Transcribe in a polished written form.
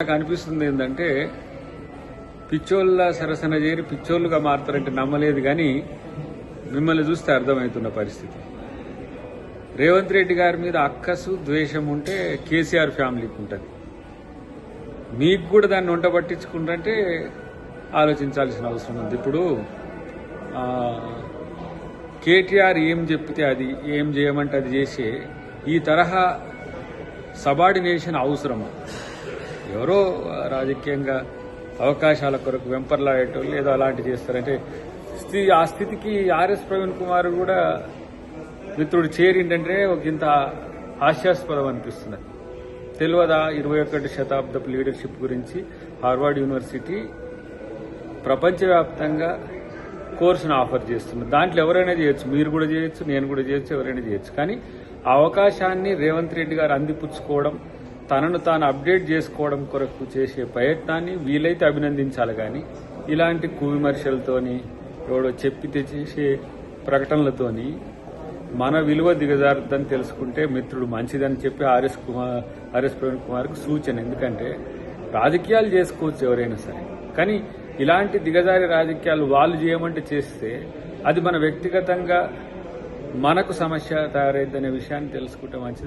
నాకు అనిపిస్తుంది ఏంటంటే పిచ్చోళ్ళ సరసన చేరి పిచ్చోళ్ళుగా మారుతారంటే నమ్మలేదు, కానీ మిమ్మల్ని చూస్తే అర్థమవుతున్న పరిస్థితి. రేవంత్ రెడ్డి గారి మీద అక్కసు ద్వేషం ఉంటే కేసీఆర్ ఫ్యామిలీకి ఉంటుంది. మీకు కూడా దాన్ని వంట పట్టించుకుంటే ఆలోచించాల్సిన అవసరం ఉంది. ఇప్పుడు కేటీఆర్ ఏం చెప్తే అది, ఏం చేయమంటే అది చేసే ఈ తరహా సబార్డినేషన్ అవసరమా? ఎవరో రాజకీయంగా అవకాశాల కొరకు వెంపర్లాడేటోళ్ళు ఏదో అలాంటి చేస్తారంటే ఆ స్థితికి ఆర్ఎస్ ప్రవీణ్ కుమార్ కూడా మిత్రుడు చేరిండంటే ఒక ఇంత హాస్యాస్పదం అనిపిస్తున్నది. తెలియదా 21వ శతాబ్దపు లీడర్షిప్ గురించి హార్వర్డ్ యూనివర్సిటీ ప్రపంచవ్యాప్తంగా కోర్సును ఆఫర్ చేస్తున్నారు. దాంట్లో ఎవరైనా చేయొచ్చు, మీరు కూడా చేయొచ్చు, నేను కూడా చేయొచ్చు, ఎవరైనా చేయొచ్చు. కానీ ఆ అవకాశాన్ని రేవంత్ రెడ్డి గారు అందిపుచ్చుకోవడం, తనను తాను అప్డేట్ చేసుకోవడం కొరకు చేసే ప్రయత్నాన్ని వీలైతే అభినందించాలి. కానీ ఇలాంటి కువిమర్శలతోని ఎవడో చెప్పితే చేసే ప్రకటనలతోని మన విలువ దిగజారుద్దని తెలుసుకుంటే మిత్రుడు మంచిదని చెప్పి ఆర్ఎస్ ప్రవీణ్ కుమార్కు సూచన. ఎందుకంటే రాజకీయాలు చేసుకోవచ్చు ఎవరైనా సరే, కానీ ఇలాంటి దిగజారి రాజకీయాలు వాళ్ళు చేయమంటే చేస్తే అది మన వ్యక్తిగతంగా మనకు సమస్య తయారైద్దనే విషయాన్ని తెలుసుకుంటే మంచిది.